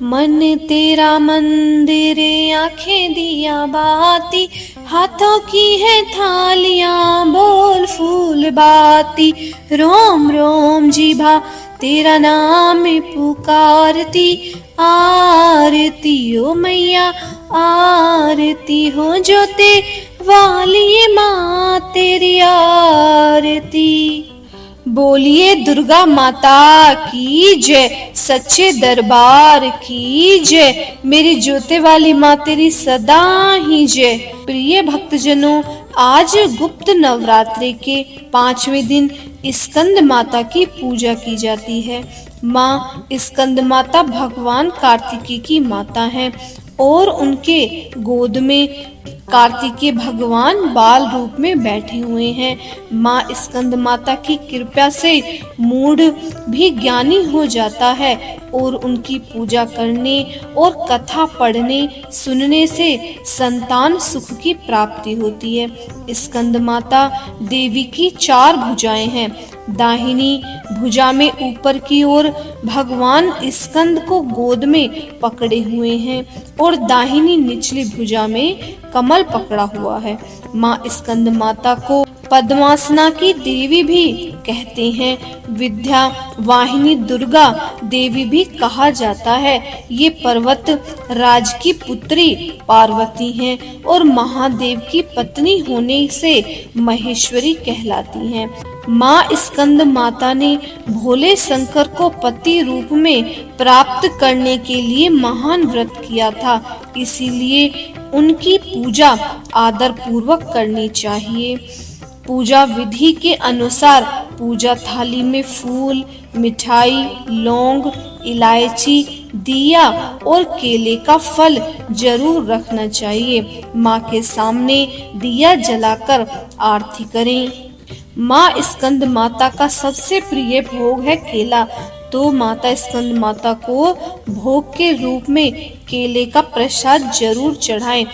मन तेरा मंदिर, आंखें दिया बाती, हाथों की है थालियां, बोल फूल बाती। रोम रोम जिभा तेरा नाम पुकारती, आरती ओ मैया आरती हो जोते वाली माँ तेरी आरती। बोलिए दुर्गा माता की जय, सच्चे दरबार की जय, मेरी जोते वाली माँ तेरी सदा ही जय। प्रिय भक्तजनों, आज गुप्त नवरात्रि के 5वें दिन स्कंद माता की पूजा की जाती है। माँ स्कंद माता भगवान कार्तिकेय की माता हैं और उनके गोद में कार्तिकेय भगवान बाल रूप में बैठे हुए हैं। माँ स्कंद माता की कृपा से मूढ़ भी ज्ञानी हो जाता है और उनकी पूजा करने और कथा पढ़ने सुनने से संतान सुख की प्राप्ति होती है। स्कंद माता देवी की 4 भुजाएं हैं। दाहिनी भुजा में ऊपर की ओर भगवान स्कंद को गोद में पकड़े हुए हैं और दाहिनी निचली भुजा में कमल पकड़ा हुआ है। माँ स्कंद माता को पद्मासना की देवी भी कहते हैं। विद्या वाहिनी दुर्गा देवी भी कहा जाता है। ये पर्वत राज की पुत्री पार्वती हैं और महादेव की पत्नी होने से महेश्वरी कहलाती हैं। माँ स्कंद माता ने भोले शंकर को पति रूप में प्राप्त करने के लिए महान व्रत किया था, इसीलिए उनकी पूजा आदर पूर्वक करनी चाहिए। पूजा विधि के अनुसार पूजा थाली में फूल, मिठाई, लौंग, इलायची, दिया और केले का फल जरूर रखना चाहिए। माँ के सामने दिया जलाकर आरती करें। माँ स्कंद माता का सबसे प्रिय भोग है केला, तो माता स्कंद माता को भोग के रूप में केले का प्रसाद जरूर चढ़ाएं।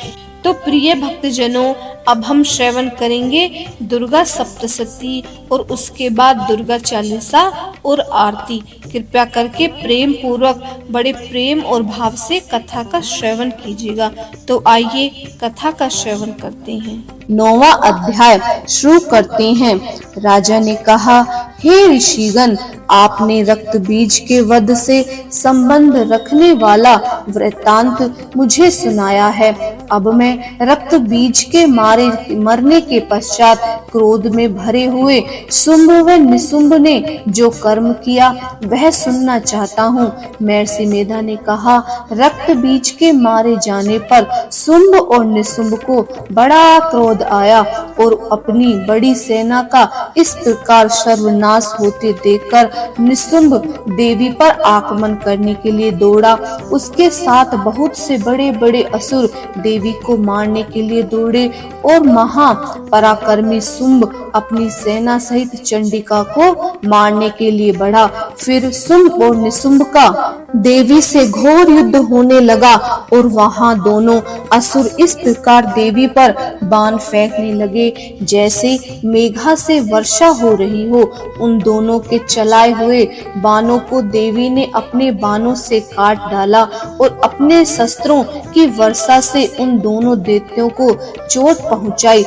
तो प्रिय भक्तजनों, अब हम श्रवण करेंगे दुर्गा सप्तशती और उसके बाद दुर्गा चालीसा और आरती। कृपया करके प्रेम पूर्वक बड़े प्रेम और भाव से कथा का श्रवण कीजिएगा। तो आइए कथा का श्रवण करते हैं। 9वां अध्याय शुरू करते हैं। राजा ने कहा, हे ऋषिगण, आपने रक्त बीज के वध से संबंध रखने वाला वृत्तांत मुझे सुनाया है। अब मैं रक्त बीज के मरने के पश्चात क्रोध में भरे हुए शुंभ व निशुंभ ने जो कर्म किया वह सुनना चाहता हूँ। महर्षि मेधा ने कहा, रक्त बीज के मारे जाने पर शुंभ और निशुंभ को बड़ा क्रोध आया और अपनी बड़ी सेना का इस प्रकार सर्वनाश होते देखकर निशुंभ देवी पर आक्रमण करने के लिए दौड़ा। उसके साथ बहुत से बड़े बड़े असुर देवी को मारने के लिए दौड़े और महा पराक्रमी शुंभ अपनी सेना सहित चंडिका को मारने के लिए बढ़ा। फिर शुंभ और निशुंभ का देवी से घोर युद्ध होने लगा और वहां दोनों असुर इस प्रकार देवी पर बाण फेंकने लगे जैसे मेघा से वर्षा हो रही हो। उन दोनों के चलाए हुए बाणों को देवी ने अपने बाणों से काट डाला और अपने शस्त्रों की वर्षा से उन दोनों दैत्यों को चोट पहुंचाई।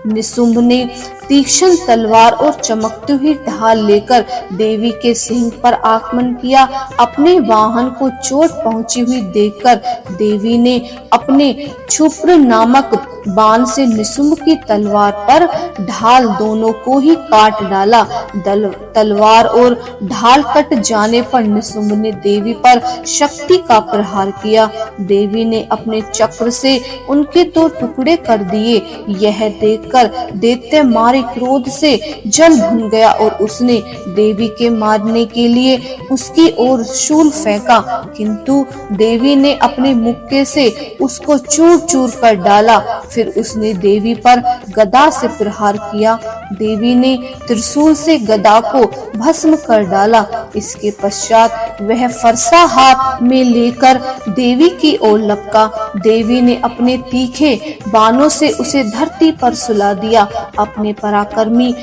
निशुंभ ने तीक्ष्ण तलवार और चमकती हुई ढाल लेकर देवी के सिंह पर आक्रमण किया। अपने वाहन को चोट पहुंची हुई देखकर देवी ने अपने क्षुप्र नामक बाण से निशुंभ की तलवार पर ढाल दोनों को ही काट डाला। तलवार और ढाल कट जाने पर निशुंभ ने देवी पर शक्ति का प्रहार किया। देवी ने अपने चक्र से उनके 2 टुकड़े कर दिए। यह देखकर दैत्य मारे क्रोध से जल भुन गया और उसने देवी के मारने के लिए उसकी ओर शूल फेंका, किंतु देवी ने अपने मुक्के से उसको चूर चूर कर डाला। फिर उसने देवी पर गदा से प्रहार किया। देवी ने त्रिशूल से गदा को भस्म कर डाला। इसके पश्चात वह फरसा हाथ में लेकर देवी की ओर लपका। देवी ने अपने तीखे बाणों से उसे धरती पर सुला दिया। अपने पराक्रमी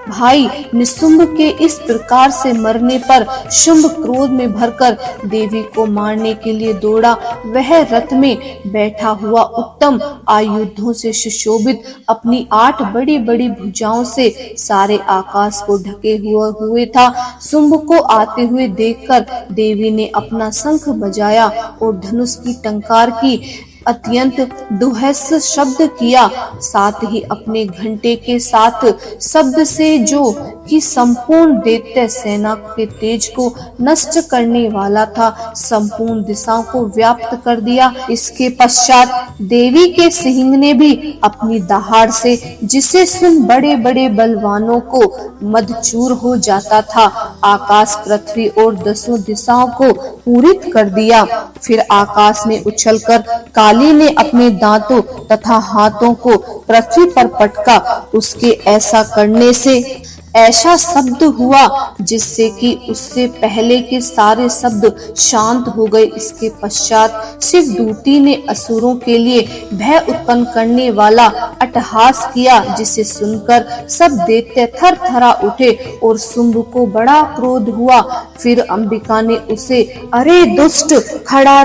भाई निशुंभ के इस प्रकार से मरने पर शुंभ क्रोध में भरकर देवी को मारने के लिए दौड़ा। वह रथ में बैठा हुआ उत्तम आयुधों से सुशोभित अपनी 8 बड़ी बड़ी भुजाओं से सारे आकाश को ढके हुए था। शुंभ को आते हुए देखकर देवी ने अपना शंख बजाया और धनुष की टंकार की, अत्यंत दुहस शब्द किया, साथ ही अपने घंटे के साथ शब्द से जो कि संपूर्ण दैत्य सेना के तेज को नष्ट करने वाला था, संपूर्ण दिशाओं को व्याप्त कर दिया। इसके पश्चात देवी के सिंह ने भी अपनी दहाड़ से, जिसे सुन बड़े बड़े बलवानों को मदचूर हो जाता था, आकाश पृथ्वी और 10 दिशाओं को पूरित कर दिया। फिर आकाश में उछलकर काली ने अपने दांतों तथा हाथों को पृथ्वी पर पटका। उसके ऐसा करने से ऐसा शब्द हुआ जिससे कि उससे पहले के सारे शब्द शांत हो गए। इसके पश्चात शिवदूती ने असुरों के लिए भय उत्पन्न करने वाला अट्टहास किया, जिसे सुनकर सब दैत्य थरथरा उठे और शुंभ को बड़ा क्रोध हुआ। फिर अंबिका ने उसे अरे दुष्ट, खड़ा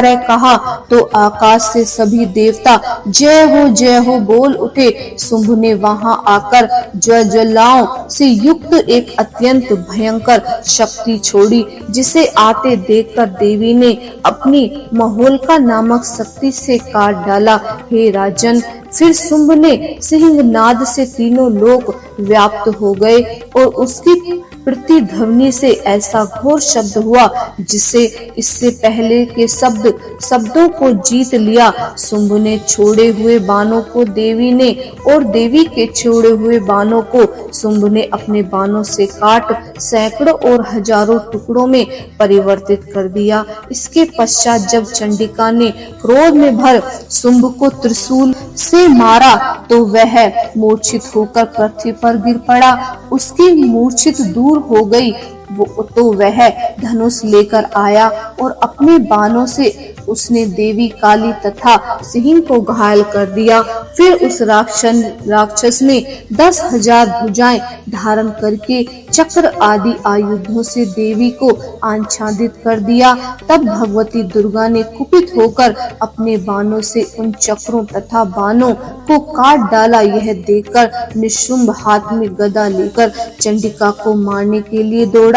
रह कहा तो आकाश से सभी देवता जय हो बोल उठे। शुंभ ने वहां आकर ज्वालाओं से युक्त एक अत्यंत भयंकर शक्ति छोड़ी, जिसे आते देखकर देवी ने अपनी महोल्का नामक शक्ति से काट डाला। हे राजन, फिर शुंभ ने सिंहनाद से तीनों लोक व्याप्त हो गए और उसकी प्रतिध्वनि से ऐसा घोर शब्द हुआ जिसे इससे पहले के शब्दों को जीत लिया। शुंभ ने छोड़े हुए बाणों को देवी ने और देवी के छोड़े हुए बाणों को शुंभ ने अपने बाणों से काट सैकड़ों और हजारों टुकड़ों में परिवर्तित कर दिया। इसके पश्चात जब चंडिका ने क्रोध में भर शुंभ को त्रिशूल से मारा तो वह मूर्छित होकर पृथ्वी पर गिर पड़ा। उसकी मूर्छित दूर हो गई तो वह धनुष लेकर आया और अपने बाणों से उसने देवी काली तथा सिंह को घायल कर दिया। फिर उस राक्षस ने 10,000 भुजाएं धारण करके चक्र आदि आयुधों से देवी को आच्छादित कर दिया। तब भगवती दुर्गा ने कुपित होकर अपने बाणों से उन चक्रों तथा बाणों को काट डाला। यह देखकर निशुंभ हाथ में गदा लेकर चंडिका को मारने के लिए दौड़ा।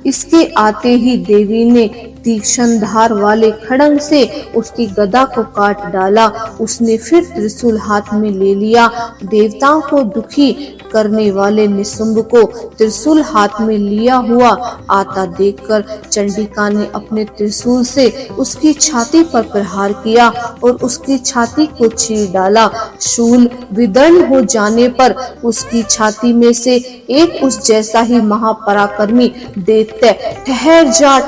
इसके आते ही देवी ने तीक्ष्ण धार वाले खड़ंग से उसकी गदा को काट डाला। उसने फिर त्रिशूल हाथ में ले लिया। देवताओं को दुखी करने वाले निशुंभ को त्रिशूल हाथ में लिया हुआ आता देखकर चंडिका ने अपने त्रिशूल से उसकी छाती पर प्रहार किया और उसकी छाती को चीर डाला। शूल विदर्ण हो जाने पर उसकी छाती में से एक उस जैसा ही महापराक्रमी दैत्य ठहर जा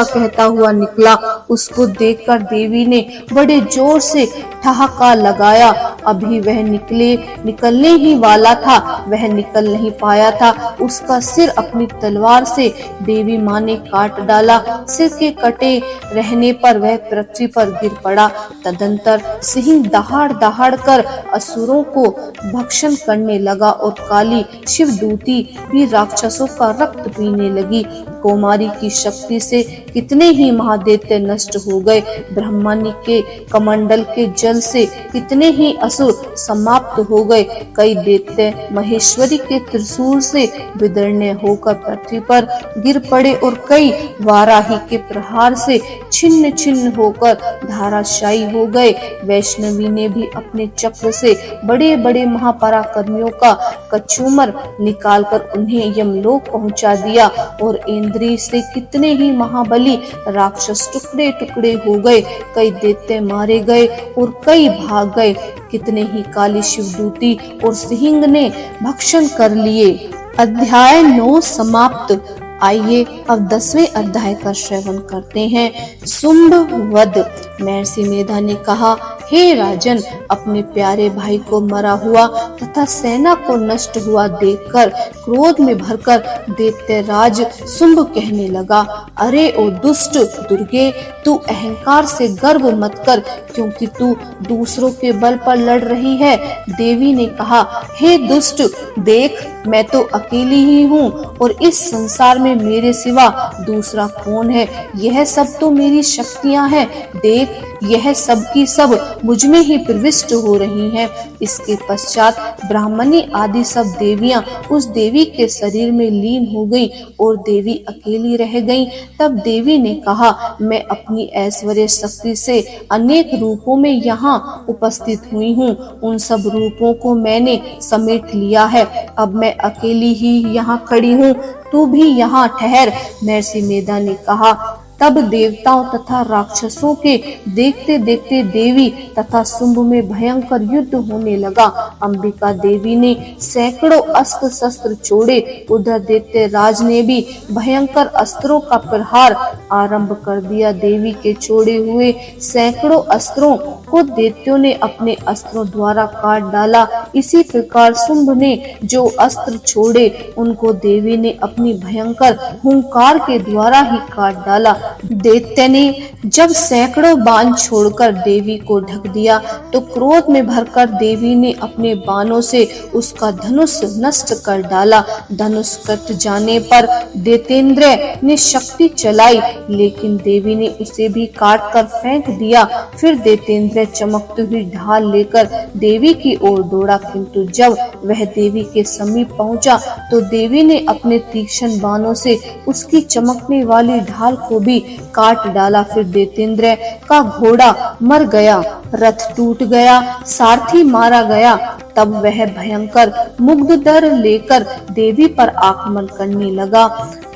कहता हुआ निकला। उसको देखकर देवी ने बड़े जोर से ठहाका लगाया। अभी वह निकलने ही वाला था, वह निकल नहीं पाया था। उसका सिर अपनी तलवार से देवी माँ ने काट डाला। सिर के कटे रहने पर वह पृथ्वी पर गिर पड़ा। तदंतर सिंह दहाड़ कर असुरों को भक्षण करने लगा और काली शिवदूती भी राक्षसों का रक्त पीने लगी। कौमारी की शक्ति से कितने ही महादैत्य नष्ट हो गए। ब्रह्मांड के कमंडल के जल से कितने ही असुर समाप्त हो गए। कई दैत्य महेश्वरी के त्रिशूल से विदीर्ण होकर पृथ्वी पर गिर पड़े और कई वाराही के प्रहार से छिन्न होकर धाराशायी हो गए। वैष्णवी ने भी अपने चक्र से बड़े बड़े महापराक्रमियों का कचूमर निकालकर उन्हें यमलोक पहुंचा दिया और इंद्री से कितने ही महाबली राक्षस टुकड़े टुकड़े हो गए। कई दैत्य मारे गए और कई भाग गए। कितने ही काली शिवदूती और सिंह ने भक्षण कर लिए। अध्याय 9 समाप्त। आइए अब 10वें अध्याय का श्रवण करते हैं। शुंभ वध। महर्षि मेधा ने कहा, हे राजन, अपने प्यारे भाई को मरा हुआ तथा सेना को नष्ट हुआ देखकर क्रोध में भरकर दैत्यराज शुंभ कहने लगा, अरे ओ दुष्ट दुर्गे, तू अहंकार से गर्व मत कर, क्योंकि तू दूसरों के बल पर लड़ रही है। देवी ने कहा, हे दुष्ट, देख, मैं तो अकेली ही हूँ और इस संसार में मेरे सिवा दूसरा कौन है। यह सब तो मेरी शक्तियाँ हैं। देख, यह सब की सब मुझ में ही प्रविष्ट हो रही हैं। इसके पश्चात ब्राह्मणी आदि सब देवियां उस देवी के शरीर में लीन हो गईं और देवी अकेली रह गईं। तब देवी ने कहा, मैं अपनी ऐश्वर्य शक्ति से अनेक रूपों में यहाँ उपस्थित हुई हूँ। उन सब रूपों को मैंने समेट लिया है। अब मैं अकेली ही यहाँ खड़ी हूँ, तू भी यहाँ ठहर। महर्षि मेधा ने कहा। तब देवताओं तथा राक्षसों के देखते देखते देवी तथा शुंभ में भयंकर युद्ध होने लगा। अंबिका देवी ने सैकड़ों अस्त्र शस्त्र छोड़े। उधर दैत्यराज ने भी भयंकर अस्त्रों का प्रहार आरंभ कर दिया। देवी के छोड़े हुए सैकड़ों अस्त्रों को दैत्यों ने अपने अस्त्रों द्वारा काट डाला। इसी प्रकार शुंभ ने जो अस्त्र छोड़े उनको देवी ने अपनी भयंकर हुंकार के द्वारा ही काट डाला। दैत्य ने जब सैकड़ों बाण छोड़कर देवी को ढक दिया तो क्रोध में भरकर देवी ने अपने बाणों से उसका धनुष नष्ट कर डाला। धनुष कट जाने पर दैत्येंद्र ने शक्ति चलाई, लेकिन देवी ने उसे भी काट कर फेंक दिया। फिर दैत्येंद्र चमकती हुई ढाल लेकर देवी की ओर दौड़ा, किंतु जब वह देवी के समीप पहुंचा तो देवी ने अपने तीक्ष्ण बाणों से उसकी चमकने वाली ढाल को भी काट डाला। फिर दैत्येंद्र का घोड़ा मर गया, रथ टूट गया, सारथी मारा गया। तब वह भयंकर मुग्धधर लेकर देवी पर आक्रमण करने लगा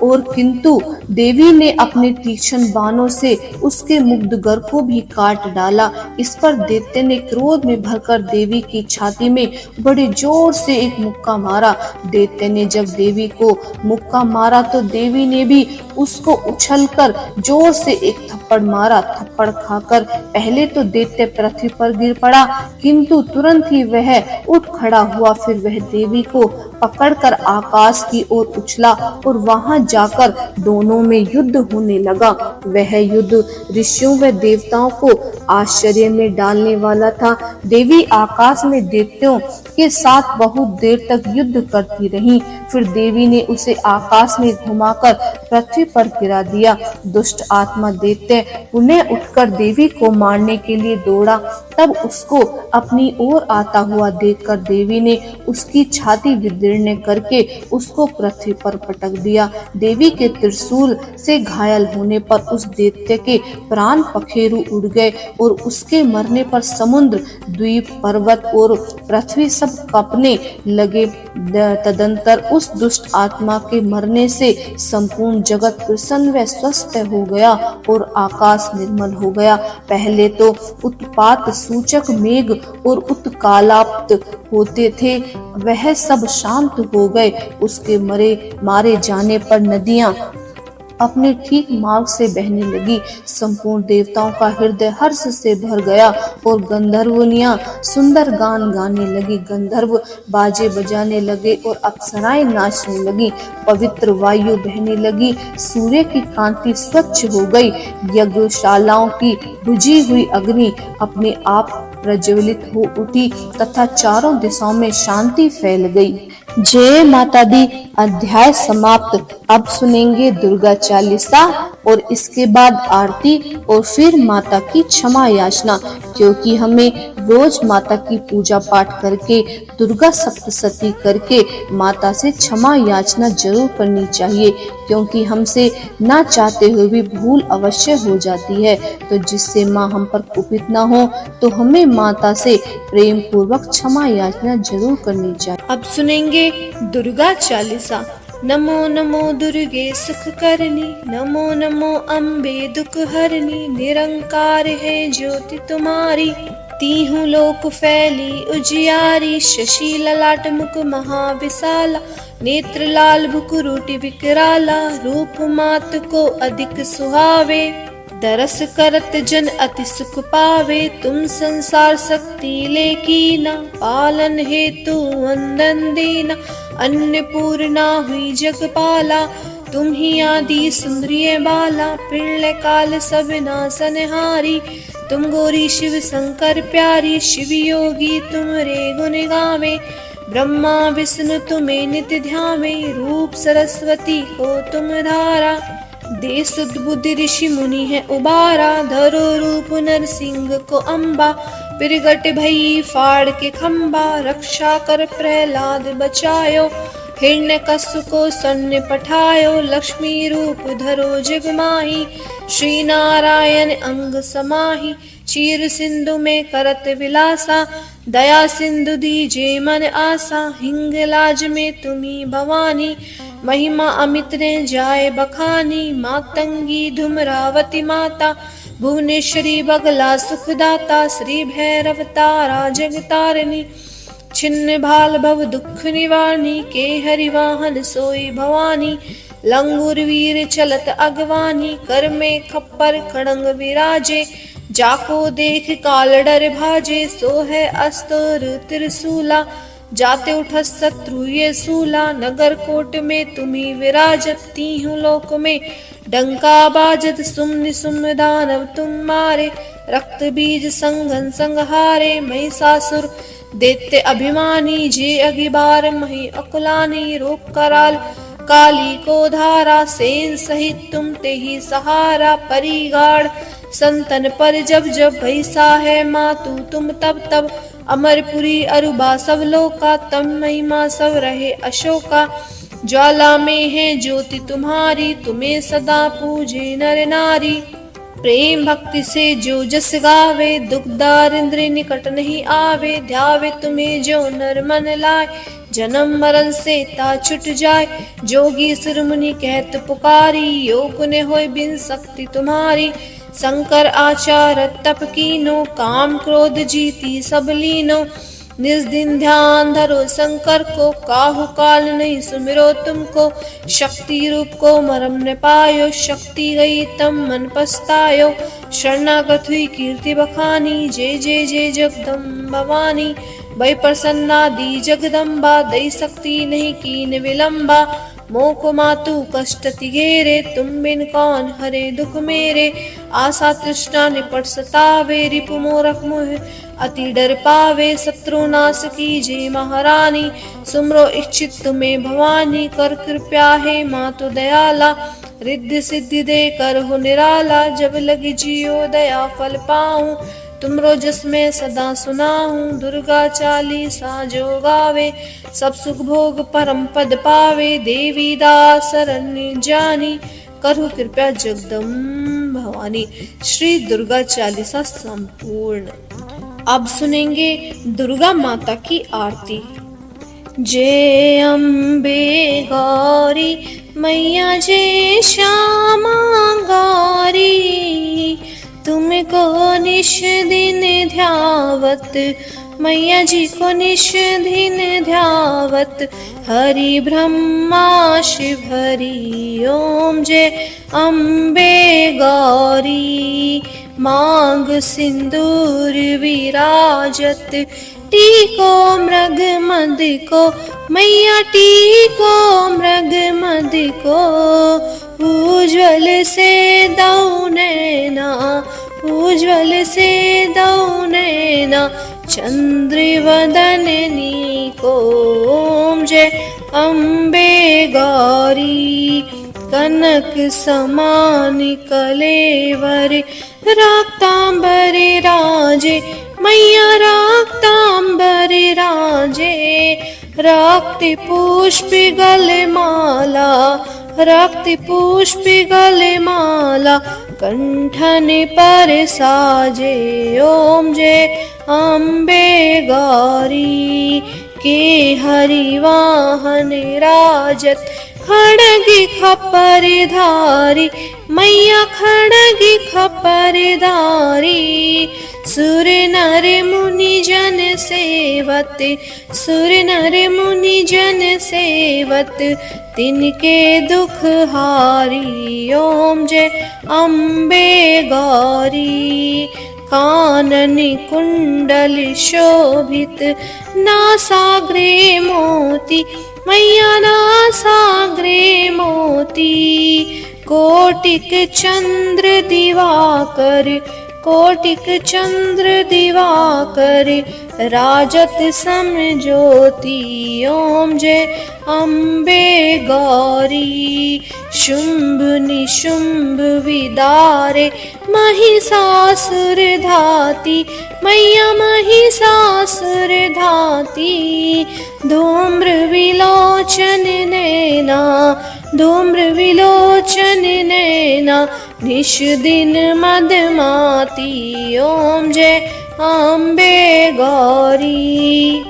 और किंतु देवी ने अपने तीक्ष्ण बाणों से उसके मुग्धगर को भी काट डाला। इस पर दैत्य ने क्रोध में भरकर देवी की छाती में बड़े जोर से एक मुक्का मारा। दैत्य ने जब देवी को मुक्का मारा तो देवी ने भी उसको उछलकर जोर से एक थप्पड़ मारा। थप्पड़ खाकर पहले तो दैत्य पृथ्वी पर गिर पड़ा, किंतु तुरंत ही वह उठ खड़ा हुआ। फिर वह देवी को पकड़कर आकाश की ओर उछला और वहां जाकर दोनों में युद्ध होने लगा। वह युद्ध ऋषियों व देवताओं को आश्चर्य में डालने वाला था। देवी आकाश में दैत्यों के साथ बहुत देर तक युद्ध करती रही। फिर देवी ने उसे आकाश में घुमाकर पृथ्वी पर गिरा दिया। दुष्ट आत्मा दैत्य पुनः उठकर देवी को मारने के लिए दौड़ा। तब उसको अपनी ओर आता हुआ देखकर देवी ने उसकी छाती विदीर्ण करके उसको पृथ्वी पर पटक दिया। देवी के त्रिशूल से घायल होने पर उस दैत्य के प्राण पखेरु उड़ गए और उसके मरने पर समुद्र, द्वीप, पर्वत और पृथ्वी सब कांपने लगे। तदंतर उस दुष्ट आत्मा के मरने से संपूर्ण जगत प्रसन्न व स्वस्थ हो गया और आकाश निर्मल हो गया। पहले तो उत्पात सूचक मेघ और उत्कालाप्त होते थे, वह सब शांत हो गए। उसके मारे जाने पर नदियां अपने ठीक मार्ग से बहने लगी। संपूर्ण देवताओं का हृदय हर्ष से भर गया और गंधर्वनियां सुंदर गान गाने लगी। गंधर्व बाजे बजाने लगे और अप्सराएं नाचने लगी। पवित्र वायु बहने लगी। सूर्य की कांति स्वच्छ हो गई। यज्ञशालाओं की बुझी हुई अग्नि अपने आप प्रज्वलित हो उठी तथा चारों दिशाओं में शांति फैल गई। जय माता दी। अध्याय समाप्त। अब सुनेंगे दुर्गा चालीसा और इसके बाद आरती और फिर माता की क्षमा याचना, क्योंकि हमें रोज माता की पूजा पाठ करके दुर्गा सप्तशती करके माता से क्षमा याचना जरूर करनी चाहिए, क्योंकि हमसे ना चाहते हुए भी भूल अवश्य हो जाती है। तो जिससे माँ हम पर कुपित ना हो, तो हमें माता से प्रेम पूर्वक क्षमा याचना जरूर करनी चाहिए। अब सुनेंगे दुर्गा चालीसा। नमो नमो दुर्गे सुख करनी, नमो नमो अम्बे दुख हरनी, निरंकार है ज्योति तुम्हारी, तीहूं लोक फैली उजियारी, शशि ललाट मुख महाविशाला, नेत्र लाल भुकुरुटि विकराला, रूप मात को अधिक सुहावे, दरस करत जन अति सुख पावे, तुम संसार शक्ति लेकी ना, पालन हेतु वंदन दीना, अन्नपूर्णा हुई जगपाला, तुम ही आदि सुंदरी बाला, प्रलय काल सब नासनहारी, तुम गौरी शिव शंकर प्यारी, शिव योगी तुम रे गुण गावे, ब्रह्मा विष्णु तुम्हें नित्य ध्यावे, रूप सरस्वती को तुम धारा, दे सुध बुद्धि ऋषि मुनि है उबारा, धरो रूप नरसिंह को अम्बा, प्रगट भई फाड़ के खम्बा, रक्षा कर प्रहलाद बचायो, हिरण्यकश्यप को सन्न पठायो, लक्ष्मी रूप धरो जग माही, श्री नारायण अंग समाही, क्षीर सिंधु में करत विलासा, दया सिंधु दीजे मन आसा, हिंगलाज में तुम्ही भवानी, महिमा अमित ने जाए बखानी, मातंगी धुमरावती माता, भुवनेश्वरी बगला सुखदाता, श्री भैरव तारा जगतारिणी, छिन्न भाल भव दुख निवारणी, के हरिवाहन सोई भवानी, लंगूर वीर चलत अगवानी, कर में खप्पर खड़ंग विराजे, जाको देख काल डर भाजे, सो है अस्त्र त्रिशूला, जाते उठत शत्रु ये सूला, नगर कोट में तुम्ही विराजत, तीहु लोक में डंका बाजत, सुम्न सुम्न दानव तुम मारे, रक्त बीज संघन संहारे, महिषासुर दैत्य अभिमानी, जे अगिबार मही अकुलानी, रूप कराल काली को धारा, सेन सहित तुम ते ही सहारा, परिगाड़ संतन पर जब जब भैसा है मातु तुम तब तब, अमरपुरी अरुबा सब लोका, तम महिमा सब रहे अशोका, ज्वाला में है ज्योति तुम्हारी, तुम्हें सदा पूजे नर नारी, प्रेम भक्ति से जो जस गावे, दुख दारिद्र निकट नहीं आवे, ध्यावे तुम्हें जो नर मन लाए, जन्म मरण से ता छुट जाए, जोगी सुर मुनि कहत पुकारी, योग ने होय बिन शक्ति तुम्हारी, शंकर आचार तप कीनो, काम क्रोध जीती सब लीनो, निज दिन ध्यान धरो शंकर को, काहू काल नहीं सुमिरो तुमको, शक्ति रूप को मरम न पायो, शक्ति गई तम मन पछतायो, शरणागत हुई कीर्ति बखानी, जय जय जय जगदम्ब भवानी, भय प्रसन्ना दी जगदम्बा, दई शक्ति नहीं कीन विलंबा, मोको मातु कष्ट तिगेरे, तुम बिन कौन हरे दुख मेरे, आशा तृष्णा निपट सतावे, रिपु मोरख मुह अति डर पावे, शत्रु नाश कीजे महारानी, सुमरो इच्छित तुम्हें भवानी, कर कृपया है मातु दयाला, रिद्धि सिद्धि दे कर हो निराला, जब लगी जियो दया फल पाऊं, तुमरो जस में सदा सुनाऊं, दुर्गा चालीसा जो गावे, सब सुख भोग परम पद पावे, देवी दास शरण्य जानी, करहु कृपया जगदम्ब भवानी। श्री दुर्गा चालीसा संपूर्ण। अब सुनेंगे दुर्गा माता की आरती। जय अम्बे गौरी मैया, जय श्यामा गौरी, तुमको निश दिन ध्यावत, मैया जी को निश दिन ध्यावत, हरि ब्रह्मा शिव हरि ओम। जय अम्बे गौरी मांग सिंदूर विराजत, टीको मृग मद को मैया, टीको मृग मद को, उज्ज्वल से दौ नैना, उज्ज्वल से दौ नैना, चंद्र वदननी को। ओम जय अम्बे गौरी कनक समान कलेवर, रक्तांबर राजे मैया, रक्तांबर राजे, रक्त पुष्प गले माला, रक्त पुष्प गले माला, कंठन पर साजे। ओम जय अम्बे गौरी के हरिवाहन राजत, खड़गी खपर धारी मैया, खड़गी खपर धारी, सुर नर मुनि जन सेवत, सुर नर मुनि जन सेवत, तिनके दुख हारी। ओम जय अम्बे गौरी। कानन कुंडल शोभित, नासाग्रे मोती, मैया नासाग्रे मोती। कोटिक चंद्र दिवाकर, कोटिक चंद्र दिवाकर, राजत सम ज्योति। ओम जय अम्बे गौरी। शुंभ निशुंभ विदारे, महिषासुर धाती, मैया महिषासुर धाती। धूम्र विलोचन नैना, धूम्र विलोचन नैना, निश दिन मदमाती। ओम जय अम्बे गौरी।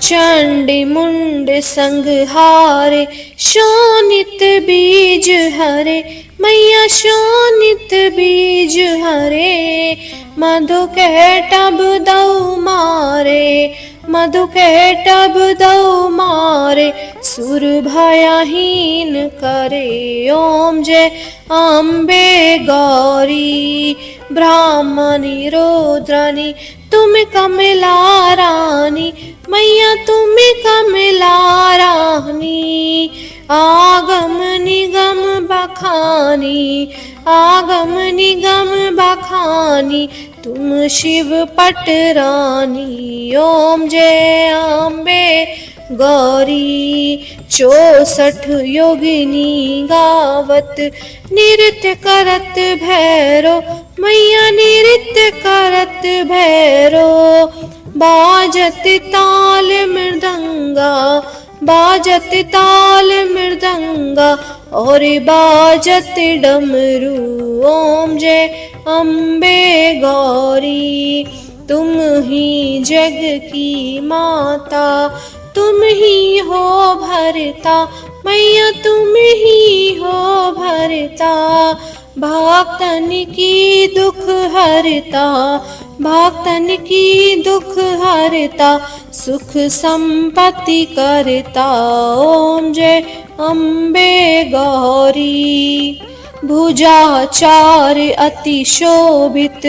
चंडी मुंड संहारे, शोणित बीज हरे, मैया शोणित बीज हरे। मधु कैटभ दौ मारे, मधु कैटभ दौ मारे, सुर भयहीन करे। ओम जय अम्बे गौरी। ब्राह्मणी रुद्राणी, तुम कमला रानी, मैया तुम कमला रानी। आगम निगम बखानी, आगम निगम बखानी, तुम शिव पट रानी। ओम जय अम्बे गौरी। 64 योगिनी गावत, नृत्य करत भैरो, मैया नृत्य करत भैरो। बाजत ताल मृदंगा, बाजत ताल मृदंगा, और बाजत डमरू। ओम जय अम्बे गौरी। तुम ही जग की माता, तुम ही हो भरता, मैया तुम ही हो भरता। भक्तन की दुख हरता, भक्तन की दुख हरता, सुख संपत्ति करता। ओम जय अम्बे गौरी। भुजाचार अति शोभित,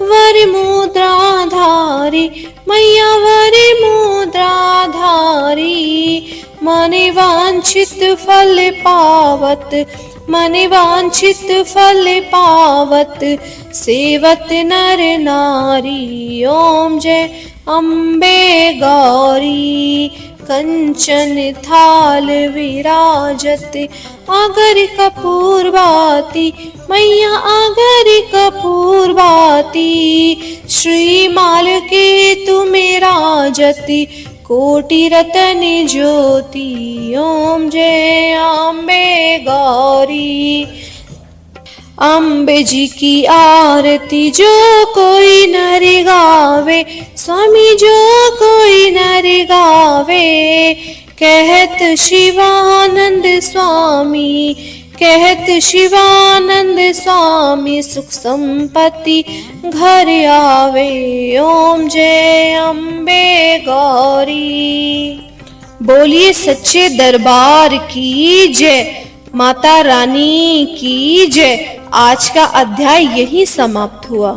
वर मुद्राधारी, मैया वर मुद्राधारी। मने वांछित फल पावत, मने वांछित फल पावत, सेवत नर नारी। ओम जय अम्बे गौरी। कंचन थाल विराजत, अगर कपूर बाती, मैया अगर कपूर बाती। श्रीमाल के तुम राजती, कोटि रतन ज्योति। ओम जय अम्बे गौरी। अम्बे जी की आरती जो कोई नर गावे, स्वामी जो कोई नर गावे। कहत शिवानंद स्वामी, कहत शिवानंद स्वामी, सुख संपत्ति घर आवे। ओम जय अम्बे गौरी। बोलिए सच्चे दरबार की जय, माता रानी की जय। आज का अध्याय यही समाप्त हुआ।